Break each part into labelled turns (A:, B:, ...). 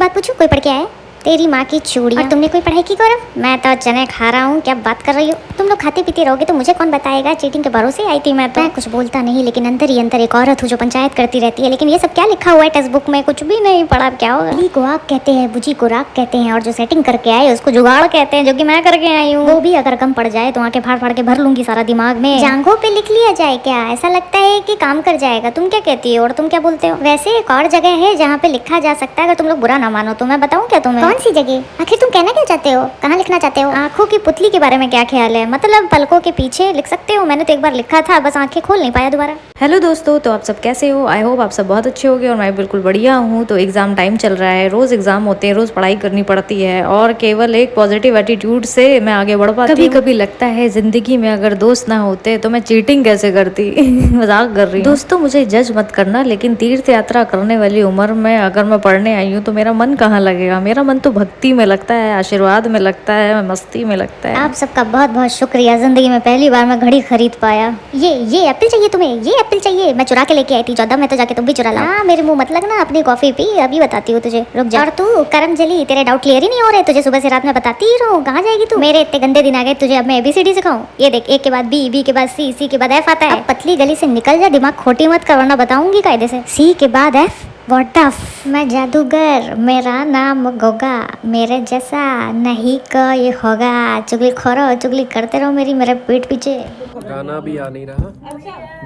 A: बात पूछूं, कोई पढ़ के आया? तेरी माँ की चूड़ी। और तुमने कोई पढ़ाई की गौरव? मैं तो चने खा रहा हूँ, क्या बात कर रही हो? तुम लोग खाते पीते रहोगे तो मुझे कौन बताएगा? चीटिंग के भरोसे आई थी मैं तो। मैं कुछ बोलता नहीं, लेकिन अंदर ही अंदर एक औरत हूँ जो पंचायत करती रहती है। लेकिन ये सब क्या लिखा हुआ है टेक्स्ट बुक में? कुछ भी नहीं पढ़ा, क्या होगा? अली को आग कहते हैं, बुझी को राग कहते हैं, और जो सेटिंग करके आए उसको जुगाड़ कहते हैं, जो कि मैं करके आई हूँ। वो भी अगर कम पड़ जाए तो आंखें फाड़ फाड़ के भर लूंगी सारा दिमाग में। जांघों पे लिख लिया जाए क्या? ऐसा लगता है कि काम कर जाएगा। तुम क्या कहती हो और तुम क्या बोलते हो? वैसे एक और जगह है जहाँ पे लिखा जा सकता है, अगर तुम लोग बुरा ना मानो तो। मैं बताऊँ क्या तुम्हें? कौन सी जगह? आखिर तुम कहना क्या चाहते हो? कहाँ लिखना चाहते हो? आंखों की पुतली के बारे में क्या ख्याल है? मतलब पलकों के पीछे लिख सकते हो। मैंने तो एक बार लिखा था, बस आंखें खोल नहीं पाया दोबारा।
B: हेलो दोस्तों, तो आप सब कैसे हो? आई होप आप सब बहुत अच्छे होगे और मैं बिल्कुल बढ़िया हूँ। तो एग्ज़ाम टाइम चल रहा है, रोज़ एग्ज़ाम होते हैं, रोज़ पढ़ाई करनी पड़ती है और केवल एक पॉजिटिव एटीट्यूड से मैं आगे बढ़ पाती हूँ। कभी कभी लगता है ज़िंदगी में अगर दोस्त ना होते तो मैं चीटिंग कैसे करती। मजाक कर रही हूँ दोस्तों, मुझे जज मत करना, लेकिन तीर्थ यात्रा करने वाली उम्र में अगर मैं पढ़ने आई हूँ तो मेरा मन कहाँ लगेगा? मेरा मन तो भक्ति में लगता है, आशीर्वाद में लगता है, मस्ती में लगता है।
A: आप सबका बहुत बहुत शुक्रिया। जिंदगी में पहली बार मैं घड़ी खरीद पाया। ये एप्पल चाहिए तुम्हें? ये एप्पल चाहिए? मैं चुरा के लेके आई थी 14 में, तो जाके तुम भी चुरा लाओ। मेरे मुंह मत लगना, अपनी कॉफी पी, अभी बताती हूँ तुझे, रुक जा। और तू करमजली, तेरे डाउट क्लियर ही नहीं हो रहे? तुझे सुबह से रात में बताती ही रहूं, कहाँ जाएगी तू? मेरे इतने गंदे दिन आ गए, तुझे अब मैं ABCD सिखाऊं? ये देख, ए के बाद B, B के बाद C, C के बाद F आता है। अब पतली गली से निकल जा, दिमाग खोटी मत कर वरना बताऊंगी कायदे से। C के बाद F, व्हाट द मैं जादूगर, मेरा नाम गोगा, मेरे जैसा नहीं कोई होगा। चुगली खोरो, चुगली करते रहो मेरी, मेरे पीठ पीछे।
C: गाना भी आ नहीं रहा,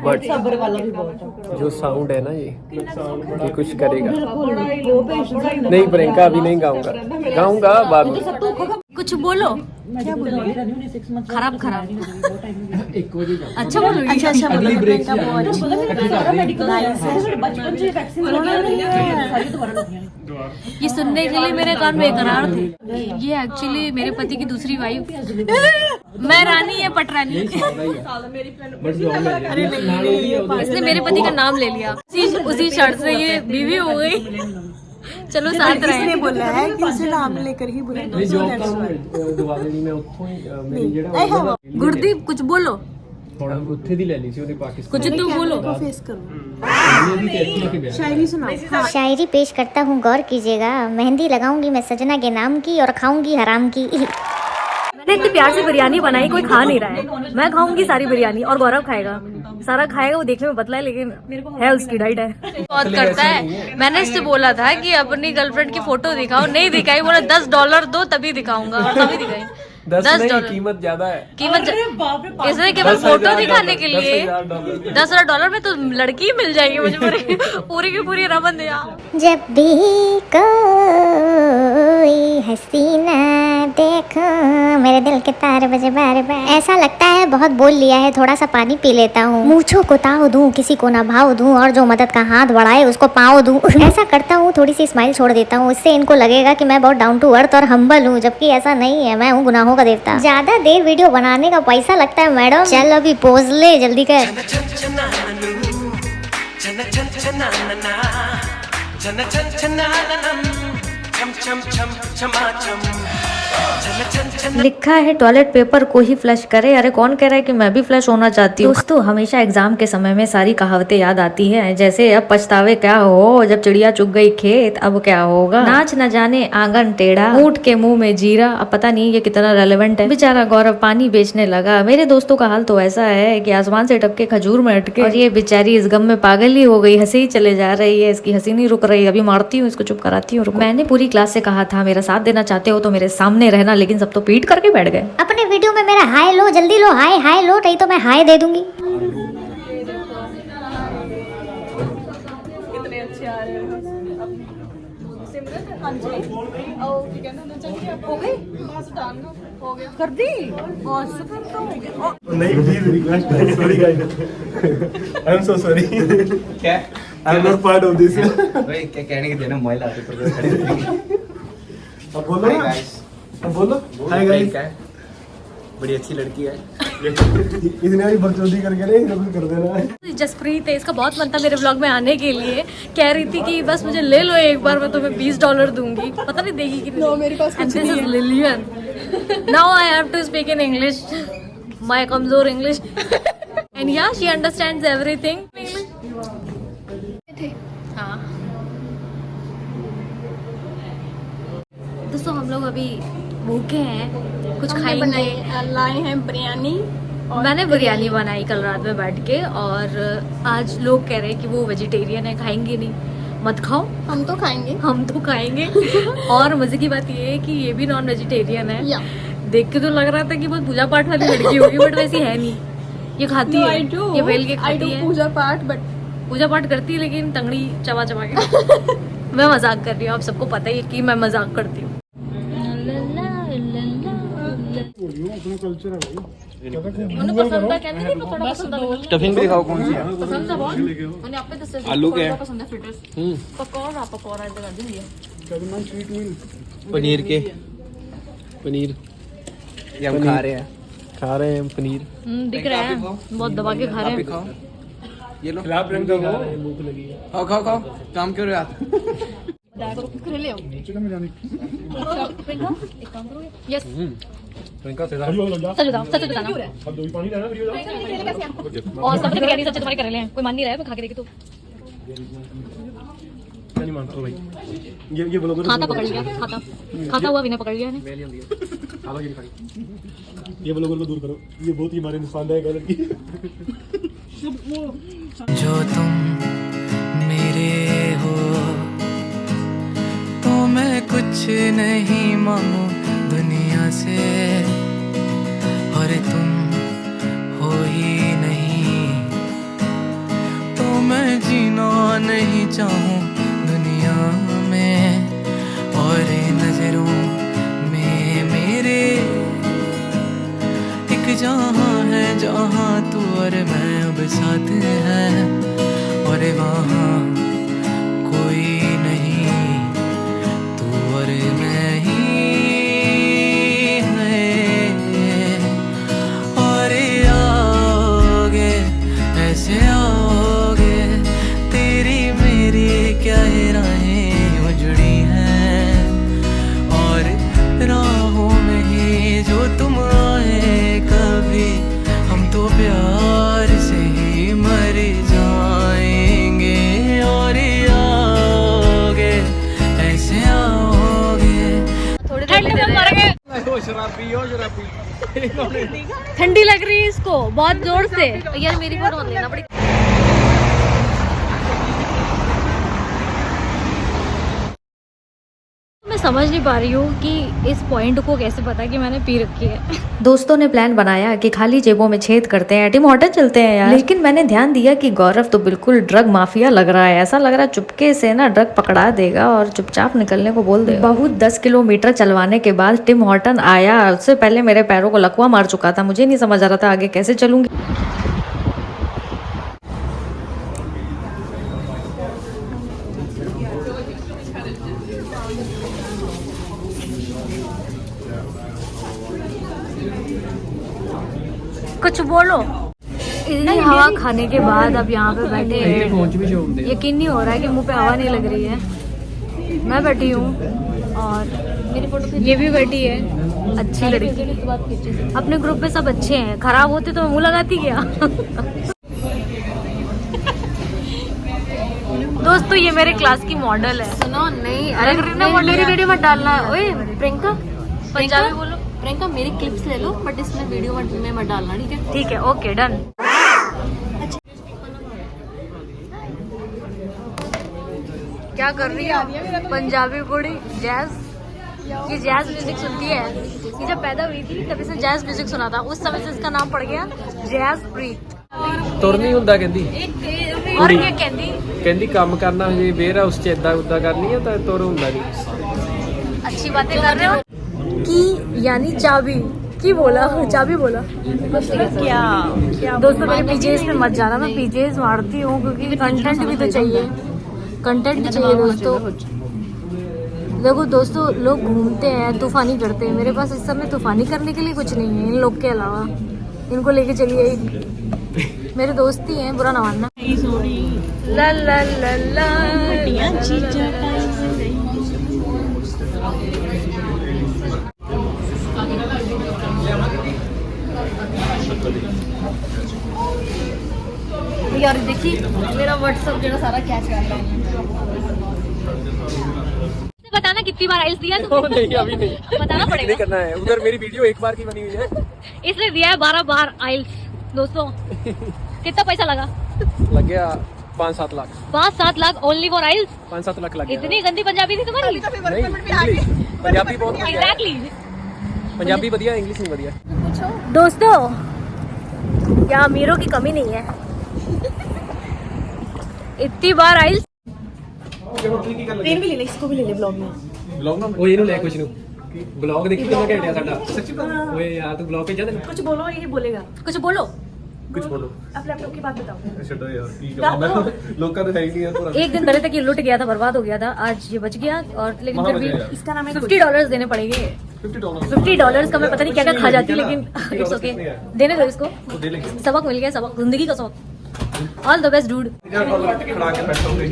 C: बट जो साउंड है ना ये कुछ करेगा। नहीं प्रियंका, अभी नहीं गाऊंगा, गाऊंगा बाद में।
B: कुछ बोलो।
D: क्या बोलो?
B: खराब खराब।
D: अच्छा बोलो। अच्छा बोलो। ब्रेक का बहुत
B: ये सुनने के लिए मेरे कान बेकरार थे। ये एक्चुअली मेरे पति की दूसरी वाइफ, मैं रानी है पटरानी। इसने मेरे पति का नाम ले लिया, उसी शर्त से ये बीवी हो गई। चलो साथ रहे।
D: इसने बोला है कि उसे नाम लेकर ही बुलाना।
B: गुरदीप कुछ बोलो, कुछ तो बोलो।
D: फेस करो। शायरी सुनाओ।
A: शायरी पेश करता हूँ, गौर कीजिएगा। मेहंदी लगाऊंगी मैं सजना के नाम की, और खाऊंगी हराम की।
B: मैंने इतने प्यार से बिरयानी बनाई, कोई खा नहीं रहा है। मैं खाऊंगी सारी बिरयानी और गौरव खाएगा, सारा खाएगा। वो देखने में पतला है लेकिन है, उसकी डाइट है। बहुत करता है। मैंने इससे बोला था कि अपनी गर्लफ्रेंड की फोटो दिखाओ, नहीं दिखाई। बोला $10 दो तभी दिखाऊंगा, और तभी दिखाई।
C: 10 नहीं, कीमत ज्यादा है।
B: कीमत इसने केवल फोटो दिखाने के लिए $10,000 में तो लड़की मिल जाएगी मुझे पूरी की पूरी रमन दिया।
A: जब भी कोई हसीना देखो, मेरे दिल के तार बजे बार बार। ऐसा लगता है बहुत बोल लिया है, थोड़ा सा पानी पी लेता हूँ। मूंछों को ताव दूं, किसी को ना भाव दूं, और जो मदद का हाथ बढ़ाए उसको पाँव दूं। ऐसा करता हूँ, थोड़ी सी स्माइल छोड़ देता हूँ, इससे इनको लगेगा कि मैं बहुत डाउन टू अर्थ और हम्बल हूँ, जबकि ऐसा नहीं है। मैं हूँ गुनाहों का देवता। ज्यादा देर वीडियो बनाने का पैसा लगता है मैडम। चल अभी पोज ले, जल्दी कर।
B: लिखा है टॉयलेट पेपर को ही फ्लश करे। अरे कौन कह रहा है कि मैं भी फ्लश होना चाहती हूँ? दोस्तों, हमेशा एग्जाम के समय में सारी कहावतें याद आती हैं, जैसे अब पछतावे क्या हो, जब चिड़िया चुग गई खेत अब क्या होगा, नाच न जाने आंगन टेढ़ा, ऊंट के मुंह में जीरा। अब पता नहीं ये कितना रेलेवेंट है। बेचारा गौरव पानी बेचने लगा। मेरे दोस्तों का हाल तो ऐसा है कि आसमान से टपके खजूर में अटके, और ये बेचारी इस गम में पागल ही हो गई, हंसी चले जा रही है, इसकी हंसी नहीं रुक रही। अभी मारती हूँ इसको, चुप कराती हूँ। मैंने पूरी क्लास से कहा था मेरा साथ देना चाहते हो तो मेरे सामने रहना, लेकिन सब तो पीट करके बैठ गए।
A: अपने वीडियो में मेरा हाय लो, जल्दी लो, हाय हाय लो, नहीं तो मैं हाय दे दूंगी।
D: कितने अच्छे आ रहे हैं। सिमरन, हाँ जी। और क्या कहना चाहिए? हो गई बस, डन हो गया, कर दी। बस फिर तो हो गया।
E: नहीं, please request, sorry guys, I am so sorry.
F: क्या?
E: I am not part of this.
F: भाई क्या कहने के देना, मोबाइल आते तो खड़े रहेंगे।
E: अब बोलो ना, अब बोलो। हाय गाइस,
F: बड़ी अच्छी लड़की है।
E: इतने भी बकचोदी करके नहीं, सब कुछ कर देना।
B: जसप्रीत है, इसका बहुत मन था मेरे व्लॉग में आने के लिए। कह रही थी कि बस मुझे ले लो एक बार, मैं तुम्हें $20 दूंगी। पता नहीं देगी कि नहीं। मेरे पास कुछ नहीं है। Lillian, now I have to speak in English, my कमजोर इंग्लिश। एंड या शी अंडरस्टैंड्स एवरीथिंग। हाँ हम लोग अभी भूखे हैं, कुछ खाएंगे।
D: लाए हैं बिरयानी।
B: मैंने बिरयानी बनाई कल रात में बैठ के, और आज लोग कह रहे हैं कि वो वेजिटेरियन है, खाएंगे नहीं। मत खाओ,
D: हम तो खाएंगे।
B: हम तो खाएंगे। और मजे की बात ये है कि ये भी नॉन वेजिटेरियन है।
D: या
B: देख के तो लग रहा था कि बहुत पूजा पाठ वाली लड़की होगी, बट वैसी है नहीं। ये खाती
D: No,
B: है,
D: I do.
B: ये बेल के
D: I
B: खाती
D: do
B: है,
D: पूजा पाठ, बट
B: पूजा पाठ करती है लेकिन तंगड़ी चबा चबा के। मैं मजाक कर रही हूँ, आप सबको पता ही है कि मैं मजाक करती हूँ।
E: अपना कल्चर है भाई।
B: उन्हें पसंद है, कहते नहीं थोड़ा पसंद है।
F: स्टफिंग भी दिखाओ कौन सी है।
B: पसंद है बहुत। उन्हें आप पे दस
F: आलू के
B: पसंद है फ्रिटर्स। पकौड़ा पकौड़ा जगह दी है।
E: स्वीट मील
F: पनीर के
C: पनीर
F: ये हम खा रहे हैं।
C: खा रहे हैं पनीर।
B: दिख रहा है, बहुत दबा के खा रहे हैं।
F: खाओ ये लो।
E: खिला प्रियंका को।
C: भूख लगी है।
F: खाओ खाओ खाओ, काम क्यों रहे आप।
E: नीचे में जाने
B: एक काम करोगे? यस,
C: प्रियंका से
E: वीडियो लग जा।
B: सच बताओ, सच बताना।
E: अब दो ही पानी लेना वीडियो जा।
B: और सबसे बिरयानी सच तुम्हारी कर ले, कोई मान नहीं रहा है, खा के देखी तो।
E: मैं नहीं मानता भाई। ये ब्लॉगर
B: खाता पकड़ लिया, खाता हुआ भी नहीं पकड़ लिया ने।
E: ये ब्लॉगर को दूर करो, ये बहुत ही हमारे नुकसानदायक है लड़की।
G: जो तुम मेरे हो तो मैं कुछ नहीं मांगू दुनिया से, और तुम हो ही नहीं तो मैं जीना नहीं चाहूँ दुनिया में। और नजरों में मेरे एक जहाँ है जहाँ तू और मैं अब साथ हैं, और वहाँ कोई नहीं, तू और मैं ही हैं। और आओगे ऐसे आओगे, तेरी मेरी क्या राहें यूं जुड़ी हैं, और राहों में ही जो तुम आए कभी, हम तो प्यार से ही मर जाएंगे। और आओगे ऐसे आओगे।
B: ठंड में मर गए। ठंडी लग रही है इसको बहुत जोर से। यार मेरी फोटो मत लेना पड़ी। मैं समझ नहीं पा रही हूँ कि इस पॉइंट को कैसे पता कि मैंने पी रखी है। दोस्तों ने प्लान बनाया कि खाली जेबों में छेद करते हैं, टिम हॉर्टन चलते हैं यार। लेकिन मैंने ध्यान दिया कि गौरव तो बिल्कुल ड्रग माफिया लग रहा है। ऐसा लग रहा है चुपके से ना ड्रग पकड़ा देगा और चुपचाप निकलने को बोल देगा। बहुत 10 किलोमीटर चलवाने के बाद टिम हॉर्टन आया। उससे पहले मेरे पैरों को लकवा मार चुका था। मुझे नहीं समझ आ रहा था आगे कैसे चलूंगी। कुछ बोलो। इतनी हवा खाने के बाद अब यहाँ पे बैठे हैं।
C: पहुंच भी शोम दे।
B: यकीन नहीं हो रहा है कि मुंह पे हवा नहीं लग रही है। मैं बैठी हूँ और ये भी बैठी है, अच्छी लड़की। अपने ग्रुप में सब अच्छे हैं, खराब होते तो मैं मुंह लगाती क्या। दोस्तों ये मेरे क्लास की मॉडल है।
D: सुनो नहीं,
B: अरे मेरी वीडियो मत डालना। ओए प्रियंका पंजाबी बोलो।
D: प्रियंका मेरी क्लिप्स ले लो, बट इसमें वीडियो में मत डालना, ठीक है?
B: ठीक है, ओके डन। क्या कर रही है पंजाबी कुड़ी? जैज। ये जैज म्यूजिक सुनती है। ये जब पैदा हुई थी तब इसे जैज म्यूजिक सुना था, उस समय से इसका नाम पड़ गया जैज प्रीत।
C: ਤੁਰ ਨਹੀਂ ਹੁੰਦਾ ਕਹਿੰਦੀ।
B: और क्या कहती?
C: ਕਹਿੰਦੀ ਕੰਮ ਕਰਨਾ ਹਜੇ ਵੇਅਰ ਹਾਊਸ ਚ ਇਦਾਂ ਉਦਾਂ ਕਰਨੀ ਆ ਤਾਂ ਤੁਰ ਹੁੰਦਾ ਨਹੀਂ।
B: अच्छी बातें कर रहे हो की यानी चाबी की बोला, चाबी बोला क्या? दोस्तों मेरे पीजेस में मत जाना, मैं पीजेस मारती हूँ क्योंकि कंटेंट भी तो चाहिए, कंटेंट भी चाहिए दोस्तों। देखो दोस्तों, लोग घूमते हैं, तूफानी करते हैं। मेरे पास इस समय तूफानी करने के लिए कुछ नहीं है इन लोग के अलावा। इनको लेके चलिए, मेरे दोस्त ही हैं, बुरा ना मानना। ला ला ला ला यार देखी मेरा व्हाट्सएप जो सारा कैच कर रहा है।
H: बताना कितनी बार आइल्स दिया
C: ओ, नहीं अभी नहीं,
H: बताना
C: नहीं
H: पड़ेगा।
C: करना है। उधर मेरी वीडियो एक बार की बनी हुई है,
H: इसने दिया है 12 बार आइल्स दोस्तों। कितना पैसा लगा?
C: लग गया 5-7 लाख।
H: 5-7 लाख ओनली फॉर आइल्स।
C: 5-7 लाख लग गया।
H: इतनी गंदी पंजाबी थी तुम्हारी?
C: नहीं इंग्लिश, पंजाबी बहुत बढ़िया है।
H: एग्जैक्टली।
C: पंजाबी बढ़िया, इंग्लिश नहीं बढ़िया।
H: दोस्तों यहाँ अमीरों की कमी नहीं है। इतनी बार आइल्स।
D: ट्रेन भी ले ले, इसको भी ले ले ब्लॉग में।
C: ਉਹ ਇਹਨੂੰ ਲੈ ਕੁਛ ਨੂੰ ਬਲੌਗ ਦੇਖੀ ਕਿੰਨਾ ਘੰਟਿਆ ਸਾਡਾ ਓਏ ਯਾਰ ਤੂੰ ਬਲੌਗ ਭੇਜਾ ਤੈਨੂੰ
D: कुछ बोलो, ये बोलेगा।
H: कुछ बोलो।
C: ਕੁਛ ਬੋਲੋ
D: अब लैपटॉप की बात बताओ।
E: ਛੱਡੋ ਯਾਰ ਕੀ ਕਰਾਂ ਮੈਂ ਲੋਕਾਂ ਦੇ ਹੈ ਹੀ ਨਹੀਂ ਯਾਰ ਪੂਰਾ
H: एक दिन पहले तक ये लुट गया था, बर्बाद हो गया था, आज ये बच गया। और लेकिन फिर भी
D: इसका नाम है
H: $50 देने पड़ेंगे।
E: $50
H: $50 का मैं पता नहीं क्या क्या खा जाती हूँ, लेकिन इट्स ओके, देने दो इसको।
E: दे लेंगे
H: सबक मिल गया, सबक, जिंदगी का सबक। All the best dude.
E: खड़ा के बैठोगे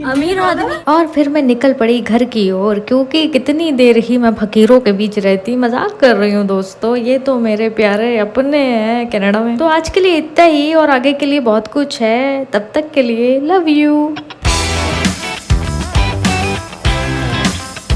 H: अमीर आदमी।
B: और फिर मैं निकल पड़ी घर की ओर, क्योंकि कितनी देर ही मैं फकीरों के बीच रहती। मजाक कर रही हूँ दोस्तों, ये तो मेरे प्यारे अपने हैं कनाडा में। तो आज के लिए इतना ही, और आगे के लिए बहुत कुछ है। तब तक के लिए लव यू।